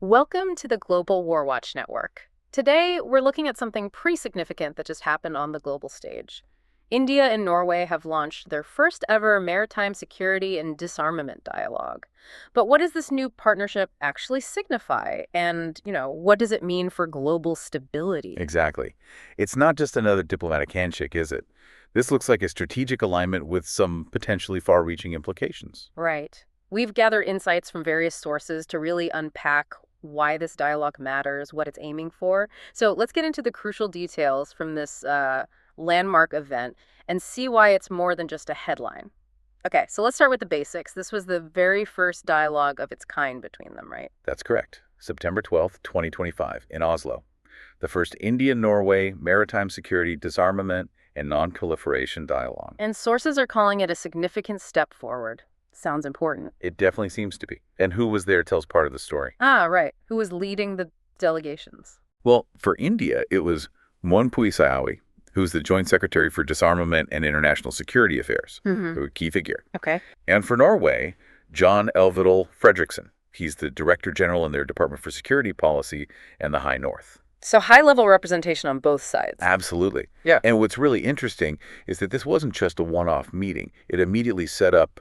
Welcome to the Global WarWatch Network. Today, we're looking at something pretty significant that just happened on the global stage. India and Norway have launched their first ever maritime security and disarmament dialogue. But what does this new partnership actually signify? And, what does it mean for global stability? Exactly. It's not just another diplomatic handshake, is it? This looks like a strategic alignment with some potentially far-reaching implications. Right. We've gathered insights from various sources to really unpack why this dialogue matters, what it's aiming for. So let's get into the crucial details from this landmark event and see why it's more than just a headline. Okay, so let's start with the basics. This was the very first dialogue of its kind between them, right? That's correct. September 12th, 2025, in Oslo. The first India-Norway maritime security, disarmament, and non-proliferation dialogue. And sources are calling it a significant step forward. Sounds important. It definitely seems to be. And who was there tells part of the story. Ah, right. Who was leading the delegations? Well, for India, it was Sayawi, who's the Joint Secretary for Disarmament and International Security Affairs, a key figure. Okay. And for Norway, John Elvedal Fredrickson. He's the Director General in their Department for Security Policy and the High North. So high-level representation on both sides. Absolutely. Yeah. And what's really interesting is that this wasn't just a one-off meeting. It immediately set up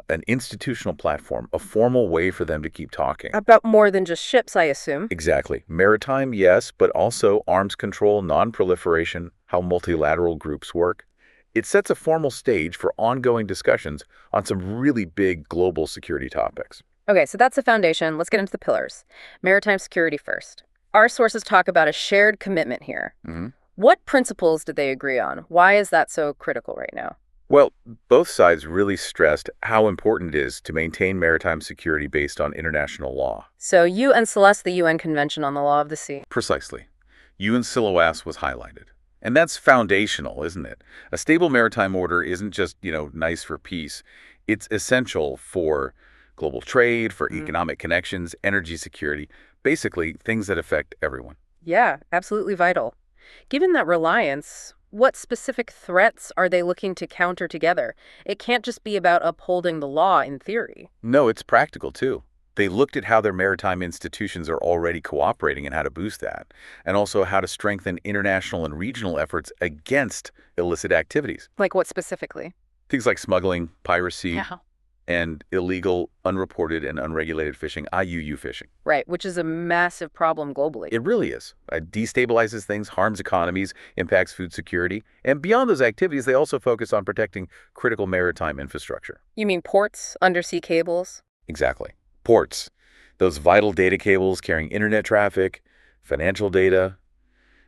an institutional platform, a formal way for them to keep talking. About more than just ships, I assume. Exactly. Maritime, yes, but also arms control, non-proliferation, how multilateral groups work. It sets a formal stage for ongoing discussions on some really big global security topics. Okay, so that's the foundation. Let's get into the pillars. Maritime security first. Our sources talk about a shared commitment here. What principles did they agree on? Why is that so critical right now? Well, both sides really stressed how important it is to maintain maritime security based on international law. So UNCLOS, the UN Convention on the Law of the Sea. Precisely. UNCLOS was highlighted. And that's foundational, isn't it? A stable maritime order isn't just, nice for peace. It's essential for global trade, for economic connections, energy security, basically things that affect everyone. Yeah, absolutely vital. Given that reliance, what specific threats are they looking to counter together? It can't just be about upholding the law in theory. No, it's practical, too. They looked at how their maritime institutions are already cooperating and how to boost that, and also how to strengthen international and regional efforts against illicit activities. Like what specifically? Things like smuggling, piracy, Yeah. and illegal, unreported, and unregulated fishing, IUU fishing. Right, which is a massive problem globally. It really is. It destabilizes things, harms economies, impacts food security. And beyond those activities, they also focus on protecting critical maritime infrastructure. You mean ports, undersea cables? Exactly. Ports, those vital data cables carrying internet traffic, financial data,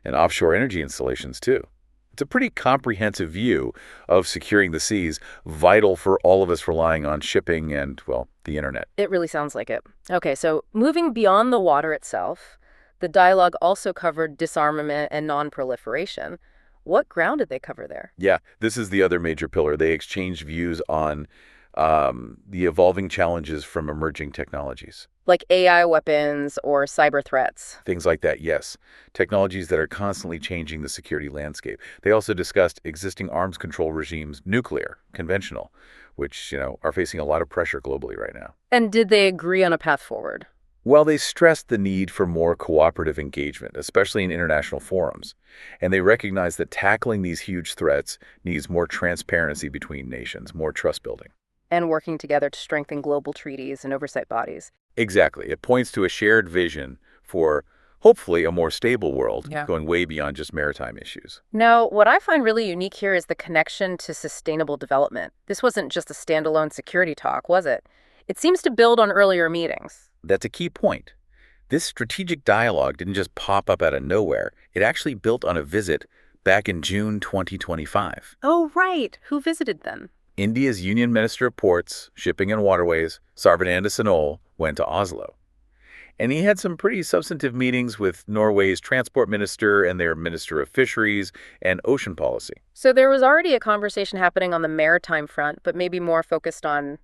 and offshore energy installations, too. It's a pretty comprehensive view of securing the seas, vital for all of us relying on shipping and, well, the internet. It really sounds like it. Okay, so moving beyond the water itself, the dialogue also covered disarmament and non-proliferation. What ground did they cover there? Yeah, this is the other major pillar. They exchanged views on the evolving challenges from emerging technologies. Like AI weapons or cyber threats. Things like that, yes. Technologies that are constantly changing the security landscape. They also discussed existing arms control regimes, nuclear, conventional, which, are facing a lot of pressure globally right now. And did they agree on a path forward? Well, they stressed the need for more cooperative engagement, especially in international forums. And they recognized that tackling these huge threats needs more transparency between nations, more trust building. And working together to strengthen global treaties and oversight bodies. Exactly. It points to a shared vision for, hopefully, a more stable world, Yeah. going way beyond just maritime issues. Now, what I find really unique here is the connection to sustainable development. This wasn't just a standalone security talk, was it? It seems to build on earlier meetings. That's a key point. This strategic dialogue didn't just pop up out of nowhere. It actually built on a visit back in June 2025. Oh, right. Who visited then? India's Union Minister of Ports, Shipping and Waterways, Sarvananda Sonol, went to Oslo. And he had some pretty substantive meetings with Norway's Transport Minister and their Minister of Fisheries and Ocean Policy. So there was already a conversation happening on the maritime front, but maybe more focused on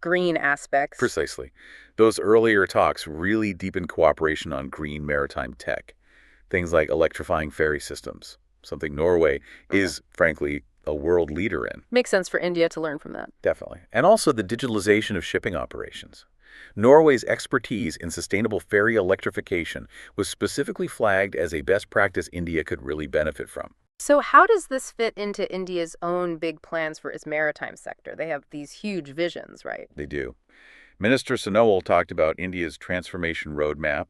green aspects. Precisely. Those earlier talks really deepened cooperation on green maritime tech. Things like electrifying ferry systems, something Norway is, frankly, a world leader in. Makes sense for India to learn from that. Definitely. And also the digitalization of shipping operations. Norway's expertise in sustainable ferry electrification was specifically flagged as a best practice India could really benefit from. So how does this fit into India's own big plans for its maritime sector? They have these huge visions, right? They do. Minister Sonowal talked about India's transformation roadmap,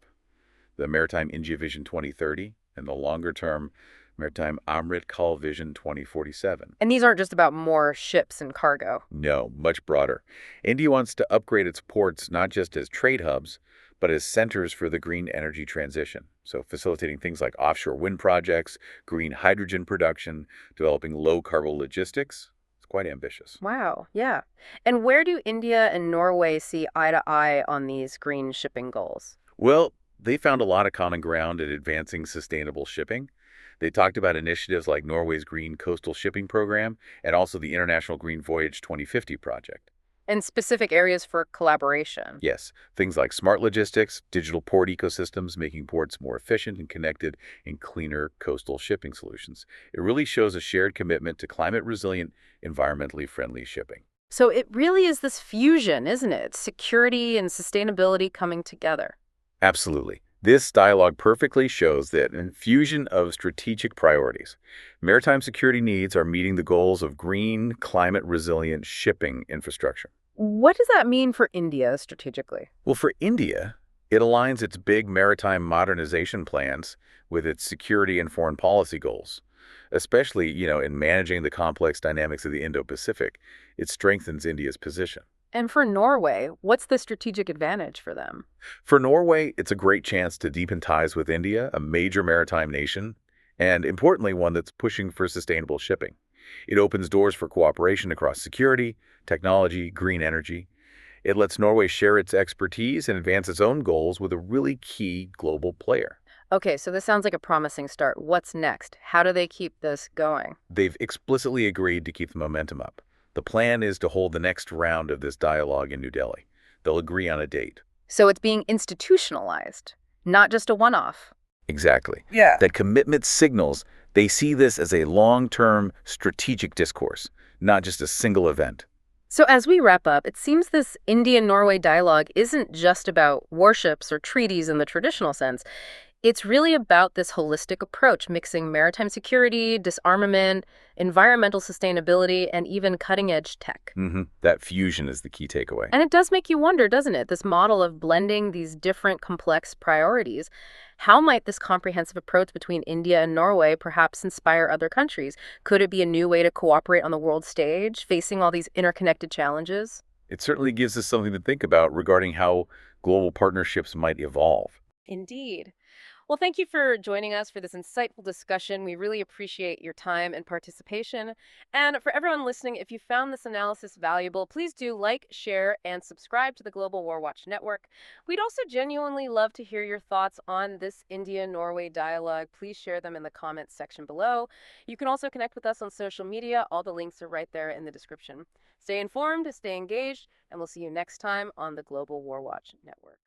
the Maritime India Vision 2030, and the longer-term Maritime Amrit Vision 2047. And these aren't just about more ships and cargo. No, much broader. India wants to upgrade its ports not just as trade hubs, but as centers for the green energy transition. So facilitating things like offshore wind projects, green hydrogen production, developing low-carbon logistics. It's quite ambitious. Wow, yeah. And where do India and Norway see eye to eye on these green shipping goals? Well, they found a lot of common ground in advancing sustainable shipping. They talked about initiatives like Norway's Green Coastal Shipping Program and also the International Green Voyage 2050 project. And specific areas for collaboration. Yes, things like smart logistics, digital port ecosystems, making ports more efficient and connected, and cleaner coastal shipping solutions. It really shows a shared commitment to climate-resilient, environmentally friendly shipping. So it really is this fusion, isn't it? Security and sustainability coming together. Absolutely. This dialogue perfectly shows that in fusion of strategic priorities, maritime security needs are meeting the goals of green, climate-resilient shipping infrastructure. What does that mean for India strategically? Well, for India, it aligns its big maritime modernization plans with its security and foreign policy goals. Especially, in managing the complex dynamics of the Indo-Pacific, it strengthens India's position. And for Norway, what's the strategic advantage for them? For Norway, it's a great chance to deepen ties with India, a major maritime nation, and importantly, one that's pushing for sustainable shipping. It opens doors for cooperation across security, technology, green energy. It lets Norway share its expertise and advance its own goals with a really key global player. Okay, so this sounds like a promising start. What's next? How do they keep this going? They've explicitly agreed to keep the momentum up. The plan is to hold the next round of this dialogue in New Delhi. They'll agree on a date. So it's being institutionalized, not just a one-off. Exactly. Yeah. That commitment signals they see this as a long-term strategic discourse, not just a single event. So as we wrap up, it seems this India-Norway dialogue isn't just about warships or treaties in the traditional sense. It's really about this holistic approach, mixing maritime security, disarmament, environmental sustainability, and even cutting-edge tech. That fusion is the key takeaway. And it does make you wonder, doesn't it? This model of blending these different complex priorities. How might this comprehensive approach between India and Norway perhaps inspire other countries? Could it be a new way to cooperate on the world stage, facing all these interconnected challenges? It certainly gives us something to think about regarding how global partnerships might evolve. Indeed. Well, thank you for joining us for this insightful discussion. We really appreciate your time and participation. And for everyone listening, if you found this analysis valuable, please do like, share, and subscribe to the Global WarWatch Network. We'd also genuinely love to hear your thoughts on this India-Norway dialogue. Please share them in the comments section below. You can also connect with us on social media. All the links are right there in the description. Stay informed, stay engaged, and we'll see you next time on the Global WarWatch Network.